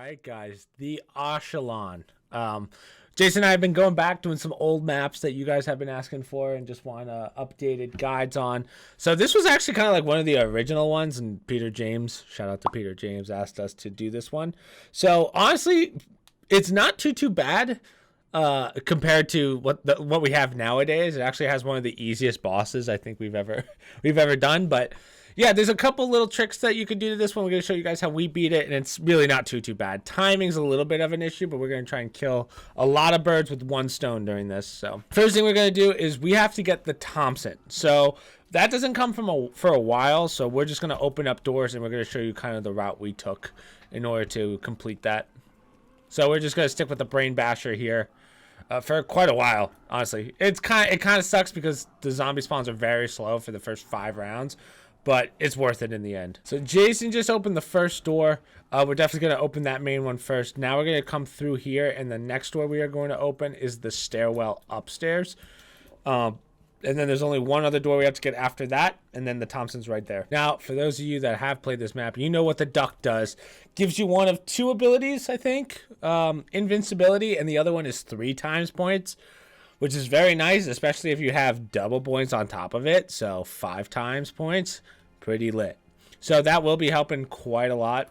right, guys, the OCHILION. Jason and I have been going back doing some old maps that you guys have been asking for and just want updated guides on. So this was actually kind of like one of the original ones, and Peter James, shout out to Peter James, asked us to do this one. So honestly, it's not too bad compared to what we have nowadays. It actually has one of the easiest bosses I think we've ever done, but yeah, there's a couple little tricks that you can do to this one. We're going to show you guys how we beat it, and it's really not too bad. Timing's a little bit of an issue, but we're going to try and kill a lot of birds with one stone during this. So first thing we're going to do is we have to get the Thompson. So that doesn't come for a while, so we're just going to open up doors, and we're going to show you kind of the route we took in order to complete that. So we're just going to stick with the Brain Basher here. For quite a while, honestly. It kind of sucks because the zombie spawns are very slow for the first 5 rounds, but it's worth it in the end. So Jason just opened the first door. We're definitely going to open that main one first. Now we're going to come through here, and the next door we are going to open is the stairwell upstairs. And then there's only one other door we have to get after that, and then the Thompson's right there. Now, for those of you that have played this map, you know what the duck does. Gives you one of 2 abilities, I think. Invincibility, and the other one is 3 times points, which is very nice, especially if you have double points on top of it. So 5 times points, pretty lit. So that will be helping quite a lot.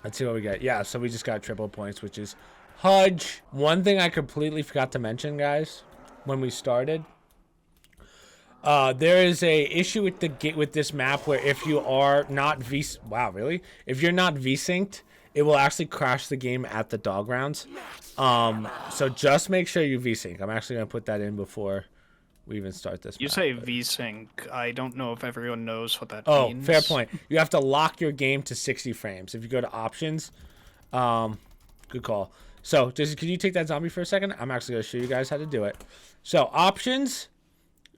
Let's see what we get. Yeah, so we just got triple points, which is Hudge. One thing I completely forgot to mention, guys, when we started. There is a issue with this map where if you are not if you're not V-synced, it will actually crash the game at the dog rounds. So just make sure you V-sync. I'm actually gonna put that in before we even start this. You say V-sync. I don't know if everyone knows what that means. Oh, fair point. You have to lock your game to 60 frames. If you go to options, good call. So, Jason, can you take that zombie for a second? I'm actually gonna show you guys how to do it. So, options.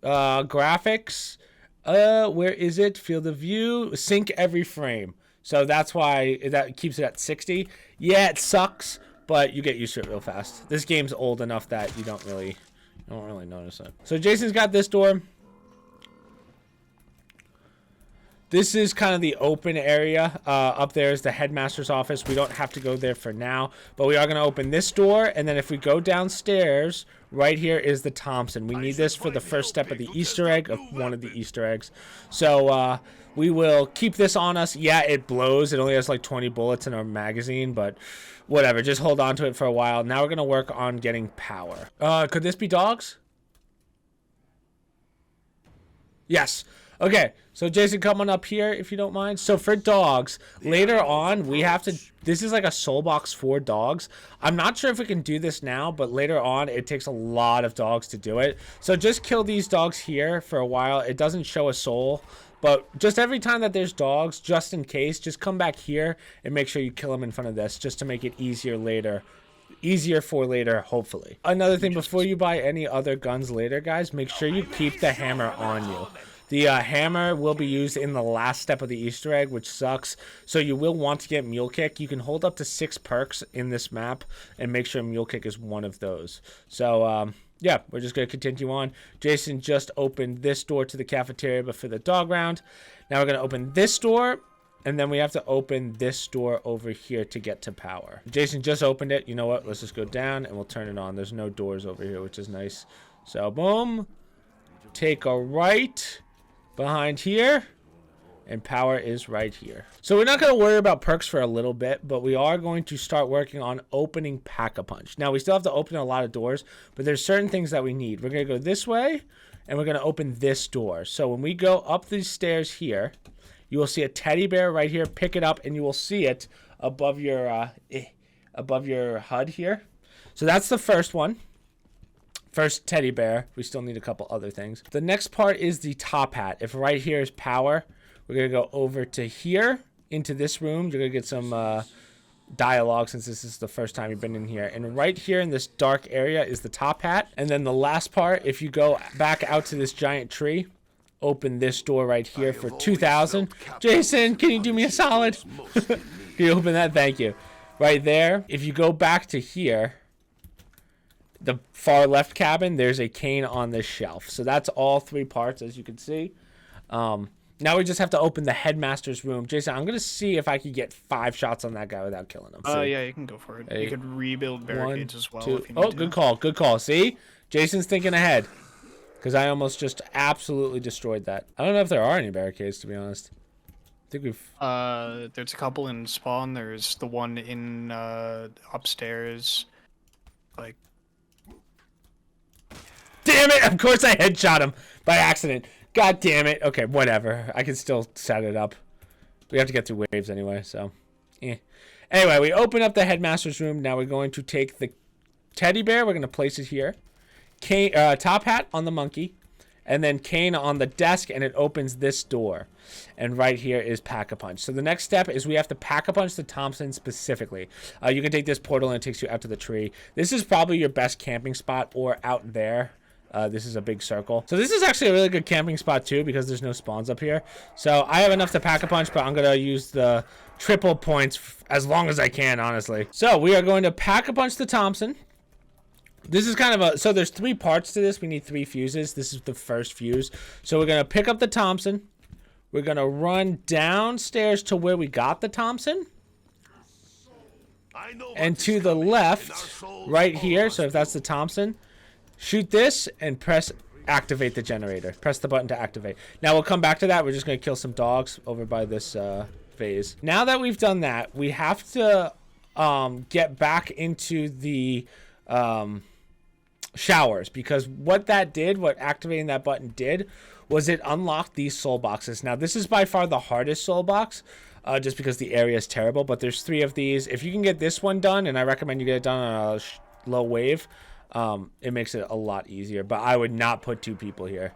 Graphics, where is it? Field of view, sync every frame. So that's why that keeps it at 60. Yeah, it sucks, but you get used to it real fast. This game's old enough that you don't really notice it. So Jason's got this door. This is kind of the open area. Up there is the headmaster's office. We don't have to go there for now, but we are going to open this door, and then if we go downstairs, right here is the Thompson. We need this for the first step of the Easter egg, of one of the Easter eggs. So we will keep this on us. Yeah, it blows. It only has like 20 bullets in our magazine, but whatever. Just hold on to it for a while. Now we're going to work on getting power. Could this be dogs? Yes. Okay, so Jason, come on up here if you don't mind. So for dogs, later on, we have to... This is like a soul box for dogs. I'm not sure if we can do this now, but later on, it takes a lot of dogs to do it. So just kill these dogs here for a while. It doesn't show a soul, but just every time that there's dogs, just in case, just come back here and make sure you kill them in front of this, just to make it easier later. Easier for later, hopefully. Another thing, before you buy any other guns later, guys, make sure you keep the hammer on you. The hammer will be used in the last step of the Easter egg, which sucks. So you will want to get Mule Kick. You can hold up to 6 perks in this map, and make sure Mule Kick is one of those. So, yeah, we're just going to continue on. Jason just opened this door to the cafeteria, but for the dog round. Now we're going to open this door, and then we have to open this door over here to get to power. Jason just opened it. You know what? Let's just go down, and we'll turn it on. There's no doors over here, which is nice. So, boom. Take a right behind here, and power is right here. So we're not going to worry about perks for a little bit, but we are going to start working on opening Pack-a-Punch. Now we still have to open a lot of doors, but there's certain things that we need. We're going to go this way, and we're going to open this door. So when we go up these stairs here, you will see a teddy bear right here. Pick it up, and you will see it above your HUD here. So that's the first one. First teddy bear. We still need a couple other things. The next part is the top hat. If right here is power, we're going to go over to here into this room. You're going to get some dialogue since this is the first time you've been in here. And right here in this dark area is the top hat. And then the last part, if you go back out to this giant tree, open this door right here for 2,000. Jason, can you do me a solid? Can you open that? Thank you. Right there. If you go back to here, the far left cabin, there's a cane on this shelf. So that's all 3 parts, as you can see. Now we just have to open the headmaster's room. Jason, I'm gonna see if I can get 5 shots on that guy without killing him. Yeah, you can go for it. You could rebuild barricades as well. 2. If you need to. Good call. Good call. See, Jason's thinking ahead. Because I almost just absolutely destroyed that. I don't know if there are any barricades, to be honest. I think we've... There's a couple in spawn. There's the one in, upstairs. Like... Damn it! Of course I headshot him by accident. God damn it. Okay, whatever. I can still set it up. We have to get through waves anyway, so... Anyway, we open up the headmaster's room. Now we're going to take the teddy bear. We're going to place it here. Top hat on the monkey, and then Kane on the desk, and it opens this door. And right here is Pack-a-Punch. So the next step is we have to Pack-a-Punch the Thompson specifically. You can take this portal and it takes you out to the tree. This is probably your best camping spot, or out there. This is a big circle. So this is actually a really good camping spot too, because there's no spawns up here. So I have enough to Pack-a-Punch, but I'm going to use the triple points as long as I can, honestly. So we are going to Pack-a-Punch the Thompson. This is kind of a... So there's 3 parts to this. We need 3 fuses. This is the first fuse. So we're going to pick up the Thompson. We're going to run downstairs to where we got the Thompson. And to the left, right here, so if that's the Thompson, shoot this and press activate the generator. Press the button to activate. Now we'll come back to that. We're just going to kill some dogs over by this phase. Now that we've done that, we have to get back into the... showers, because what activating that button did was it unlocked these soul boxes. Now this is by far the hardest soul box, just because the area is terrible, but there's 3 of these. If you can get this one done, and I recommend you get it done on a low wave, it makes it a lot easier, but I would not put 2 people here.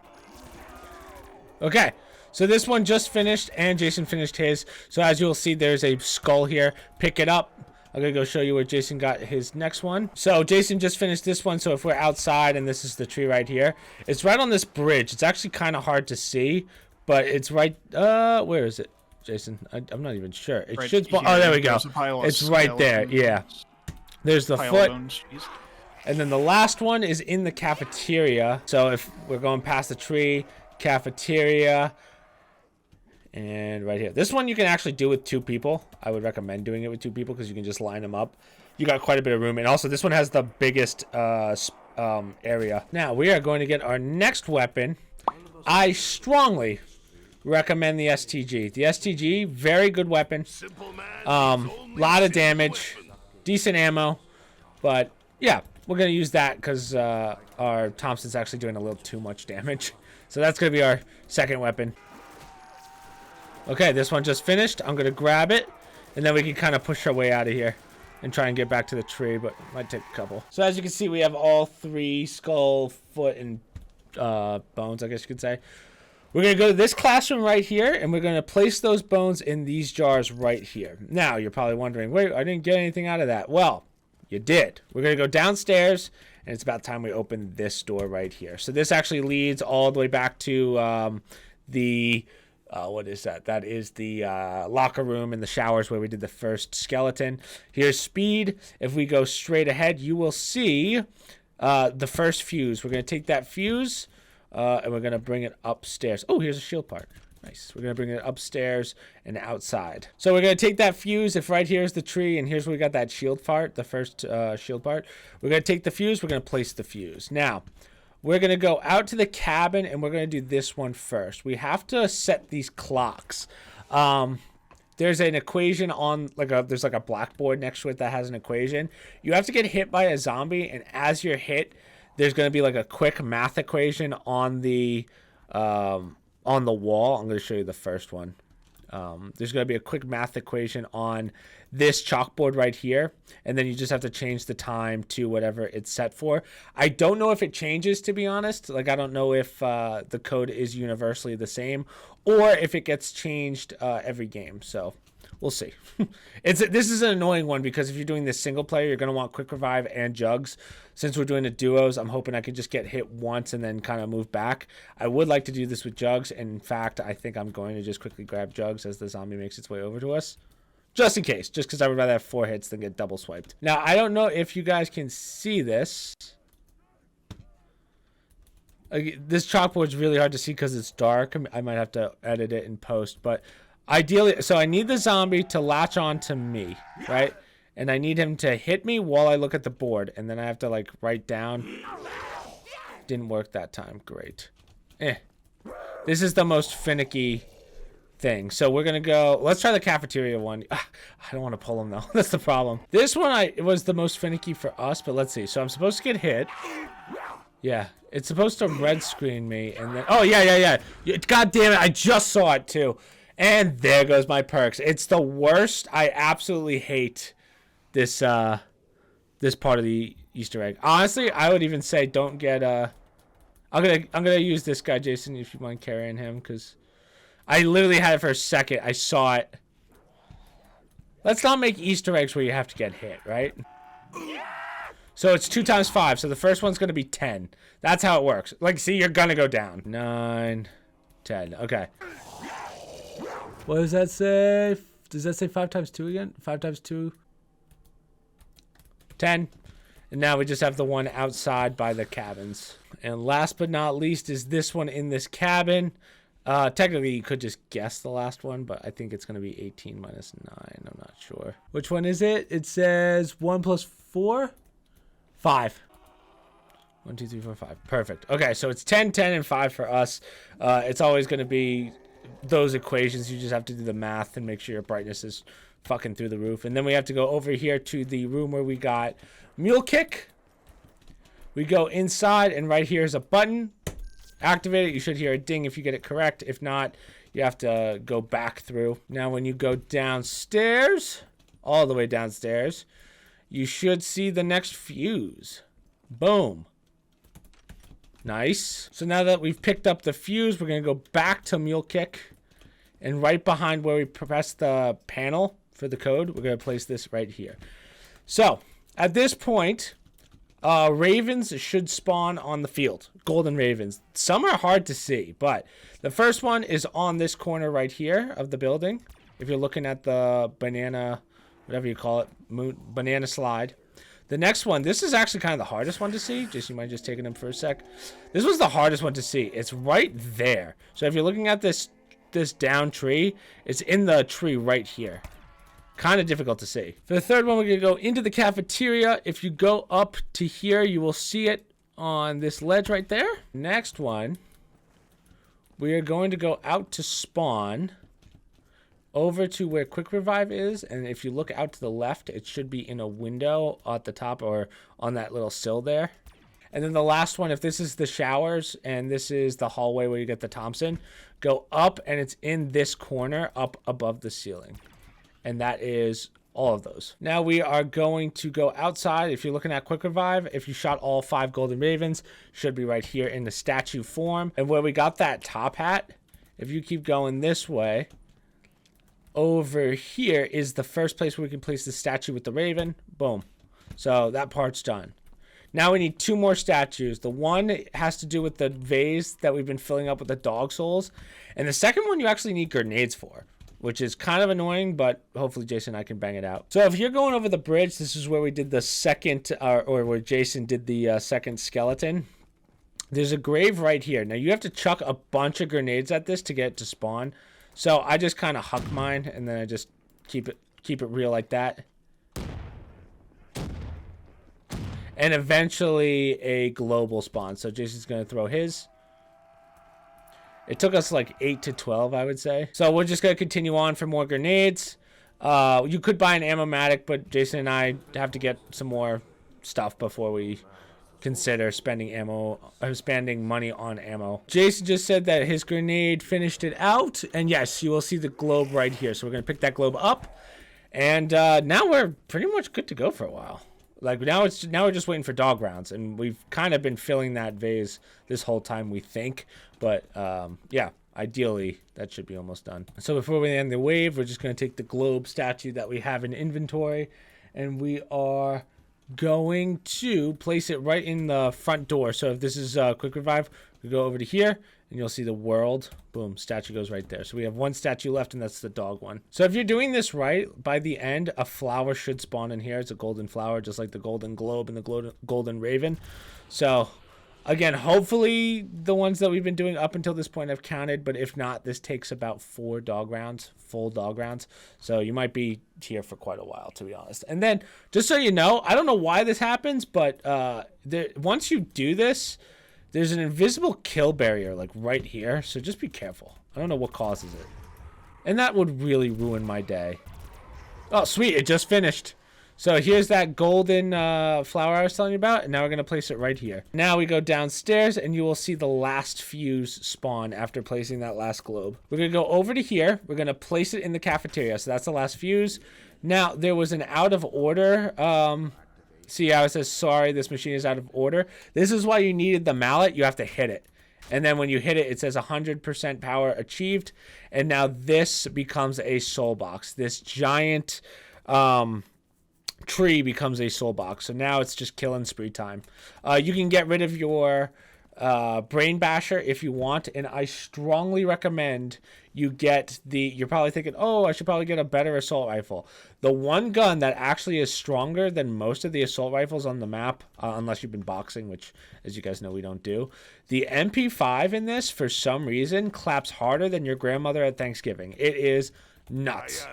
Okay, so this one just finished, and Jason finished his. So as you'll see, there's a skull here. Pick it up. I'm going to go show you where Jason got his next one. So Jason just finished this one. So if we're outside, and this is the tree right here, it's right on this bridge. It's actually kind of hard to see, but it's right... where is it, Jason? I'm not even sure. It should... Oh, there we go. It's right there. Yeah. There's the foot. And then the last one is in the cafeteria. So if we're going past the tree, cafeteria... And right here, this one you can actually do with 2 people. I would recommend doing it with 2 people because you can just line them up. You got quite a bit of room, and also this one has the biggest area. Now we are going to get our next weapon. I strongly recommend the STG. The STG, very good weapon. Lot of damage, decent ammo, but yeah, we're gonna use that because our Thompson's actually doing a little too much damage. So that's gonna be our second weapon. Okay, this one just finished. I'm going to grab it, and then we can kind of push our way out of here and try and get back to the tree, but it might take a couple. So as you can see, we have all 3 skull, foot, and bones, I guess you could say. We're going to go to this classroom right here, and we're going to place those bones in these jars right here. Now, you're probably wondering, wait, I didn't get anything out of that. Well, you did. We're going to go downstairs, and it's about time we open this door right here. So this actually leads all the way back to the... what is that? That is the locker room and the showers where we did the first skeleton. Here's speed. If we go straight ahead, you will see the first fuse. We're going to take that fuse and we're going to bring it upstairs. Oh, here's a shield part. Nice. We're going to bring it upstairs and outside. So we're going to take that fuse. If right here is the tree and here's where we got that shield part, the first shield part. We're going to take the fuse. We're going to place the fuse. Now, we're going to go out to the cabin, and we're going to do this one first. We have to set these clocks. There's an equation on, there's like a blackboard next to it that has an equation. You have to get hit by a zombie, and as you're hit, there's going to be like a quick math equation on the wall. I'm going to show you the first one. There's going to be a quick math equation on this chalkboard right here, and then you just have to change the time to whatever it's set for. I don't know if it changes, to be honest. I don't know if the code is universally the same or if it gets changed every game. So we'll see. This is an annoying one because if you're doing this single player, you're going to want quick revive and jugs. Since we're doing the duos, I'm hoping I can just get hit once and then kind of move back. I would like to do this with jugs. And in fact, I think I'm going to just quickly grab jugs as the zombie makes its way over to us. Just in case. Just because I would rather have 4 hits than get double swiped. Now, I don't know if you guys can see this. This chalkboard's really hard to see because it's dark. I might have to edit it in post, but ideally, so I need the zombie to latch on to me, right? And I need him to hit me while I look at the board, and then I have to like write down. Didn't work that time. Great. This is the most finicky thing. So we're gonna go. Let's try the cafeteria one. I don't want to pull him though. That's the problem. This one it was the most finicky for us, but let's see. So I'm supposed to get hit. Yeah, it's supposed to red screen me, and then yeah. God damn it! I just saw it too, and there goes my perks. It's the worst. I absolutely hate this this part of the Easter egg. Honestly, I would even say don't get I'm gonna use this guy, Jason, if you mind carrying him, because I literally had it for a second. I saw it. Let's not make Easter eggs where you have to get hit, right? So it's 2 times 5. So the first one's gonna be 10. That's how it works. Like, see, you're gonna go down. 9, 10. Okay. What does that say? Does that say 5 times 2 again? 5 times 2. 10. And now we just have the one outside by the cabins. And last but not least is this one in this cabin. Technically, you could just guess the last one, but I think it's going to be 18 minus 9. I'm not sure. Which one is it? It says 1 plus 4? 5. 1, 2, 3, 4, 5. Perfect. Okay, so it's 10, 10, and 5 for us. It's always going to be those equations. You just have to do the math and make sure your brightness is fucking through the roof. And then we have to go over here to the room where we got mule kick. We go inside, and right here is a button. Activate it. You should hear a ding if you get it correct. If not, you have to go back through. Now, when you go downstairs, all the way downstairs, you should see the next fuse. Boom. Nice. So now that we've picked up the fuse, we're going to go back to mule kick. And right behind where we press the panel for the code, we're going to place this right here. So, at this point, ravens should spawn on the field. Golden ravens. Some are hard to see, but the first one is on this corner right here of the building. If you're looking at the banana, whatever you call it, banana slide. The next one, this is actually kind of the hardest one to see. Just, you mind just taking them for a sec. This was the hardest one to see. It's right there. So if you're looking at this down tree, it's in the tree right here. Kind of difficult to see. For the third one, we're going to go into the cafeteria. If you go up to here, you will see it on this ledge right there. Next one, we are going to go out to spawn over to where quick revive is. And if you look out to the left, it should be in a window at the top or on that little sill there. And then the last one, if this is the showers and this is the hallway where you get the Thompson, go up and it's in this corner up above the ceiling. And that is all of those. Now we are going to go outside. If you're looking at quick revive, if you shot all 5 golden ravens, should be right here in the statue form. And where we got that top hat, if you keep going this way, over here is the first place where we can place the statue with the raven. Boom. So that part's done. Now we need 2 more statues. The one has to do with the vase that we've been filling up with the dog souls. And the second one you actually need grenades for, which is kind of annoying, but hopefully Jason and I can bang it out. So if you're going over the bridge, this is where we did the second, or where Jason did the second skeleton. There's a grave right here. Now you have to chuck a bunch of grenades at this to get it to spawn. So I just kind of huck mine, and then I just keep it real like that. And eventually a global spawn. So Jason's going to throw his. It took us like 8 to 12, I would say. So we're just going to continue on for more grenades. You could buy an ammo-matic, but Jason and I have to get some more stuff before we consider spending money on ammo. Jason just said that his grenade finished it out. And yes, you will see the globe right here. So we're going to pick that globe up. And now we're pretty much good to go for a while. Like now we're just waiting for dog rounds, and we've kind of been filling that vase this whole time, we think. But yeah, ideally that should be almost done. So before we end the wave, we're just going to take the globe statue that we have in inventory, and we are going to place it right in the front door. So if this is quick revive, we go over to here, and you'll see the world. Boom, statue goes right there. So we have 1 statue left, and that's the dog one. So if you're doing this right, by the end, a flower should spawn in here. It's a golden flower, just like the golden globe and the golden raven. So Again, hopefully the ones that we've been doing up until this point have counted, but if not, this takes about 4 dog rounds, full dog rounds. So you might be here for quite a while, to be honest. And then, just so you know, I don't know why this happens, but once you do this, there's an invisible kill barrier, like right here. So just be careful. I don't know what causes it. And that would really ruin my day. Oh, sweet. It just finished. So here's that golden flower I was telling you about, and now we're going to place it right here. Now we go downstairs, and you will see the last fuse spawn after placing that last globe. We're going to go over to here. We're going to place it in the cafeteria, so that's the last fuse. Now, there was an out of order. See how it says, sorry, this machine is out of order? This is why you needed the mallet. You have to hit it. And then when you hit it, it says 100% power achieved. And now this becomes a soul box. This giant... tree becomes a soul box. So now it's just killing spree time. You can get rid of your brain basher if you want, and I strongly recommend you get you're probably thinking, oh, I should probably get a better assault rifle. The one gun that actually is stronger than most of the assault rifles on the map, unless you've been boxing, which, as you guys know, we don't do. The MP5 in this, for some reason, claps harder than your grandmother at Thanksgiving. It is nuts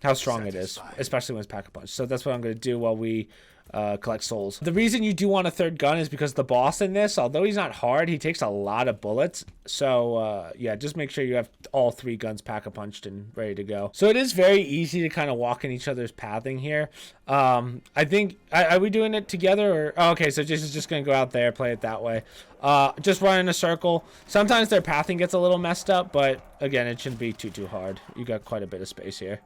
how strong it is, especially when it's pack-a-punch. So that's what I'm going to do while we collect souls. The reason you do want a third gun is because the boss in this, although he's not hard, he takes a lot of bullets. So yeah, just make sure you have all 3 guns pack-a-punched and ready to go. So it is very easy to kind of walk in each other's pathing here. I think, are we doing it together? Or oh, okay, so Jason's just going to go out there, play it that way. Just run in a circle. Sometimes their pathing gets a little messed up, but again, it shouldn't be too hard. You got quite a bit of space here.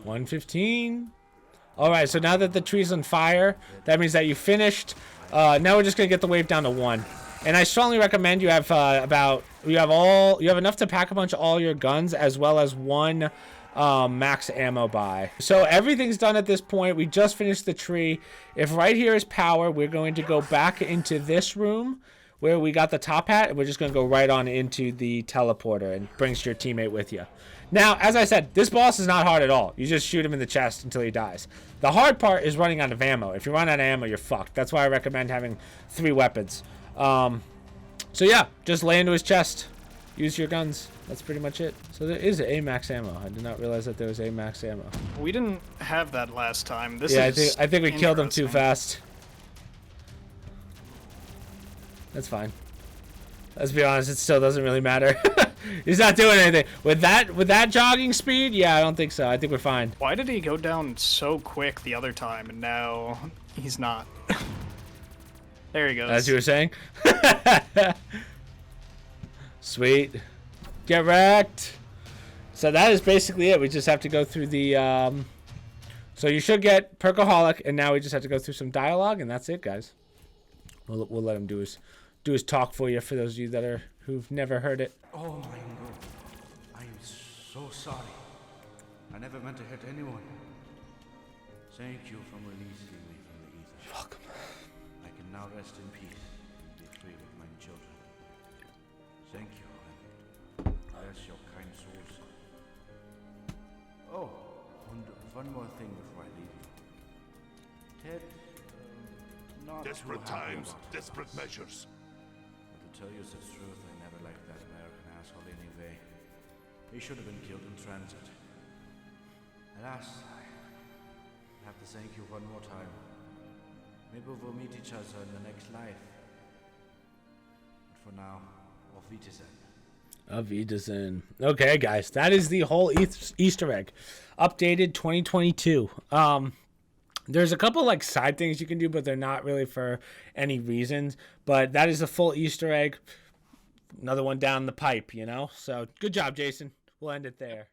115. All right, so now that the tree's on fire, that means that you finished. Now we're just gonna get the wave down to 1. And I strongly recommend you have you have enough to pack a bunch of all your guns, as well as 1 max ammo buy. So everything's done at this point. We just finished the tree. If right here is power, we're going to go back into this room where we got the top hat, and we're just gonna go right on into the teleporter and brings your teammate with you. Now, as I said, this boss is not hard at all. You just shoot him in the chest until he dies. The hard part is running out of ammo. If you run out of ammo, you're fucked. That's why I recommend having 3 weapons. So yeah, just lay into his chest. Use your guns. That's pretty much it. So there is a max ammo. I did not realize that there was a max ammo. We didn't have that last time. This yeah, is I think we killed him too fast. That's fine. Let's be honest, it still doesn't really matter. He's not doing anything. With that jogging speed, yeah, I don't think so. I think we're fine. Why did he go down so quick the other time, and now he's not? There he goes. As you were saying. Sweet. Get wrecked. So that is basically it. We just have to go through the... So you should get Perkaholic, and now we just have to go through some dialogue, and that's it, guys. We'll let him do his talk for you, for those of you who've never heard it. Oh my God, I am so sorry. I never meant to hurt anyone. Thank you for releasing me from the ether. You're welcome. I can now rest in peace and be free with my children. Thank you, and bless your kind souls. Oh, and one more thing before I leave you. Ted, not Desperate too happy times, about desperate this. measures. But to tell you the truth, I never liked that American asshole anyway. He should have been killed in transit. Alas, I have to thank you one more time. Maybe we'll meet each other in the next life. But for now, auf Wiedersehen. Auf Wiedersehen. Okay, guys, that is the whole Easter egg. Updated 2022. There's a couple like side things you can do, but they're not really for any reasons. But that is a full Easter egg. Another one down the pipe, you know? So good job, Jason. We'll end it there.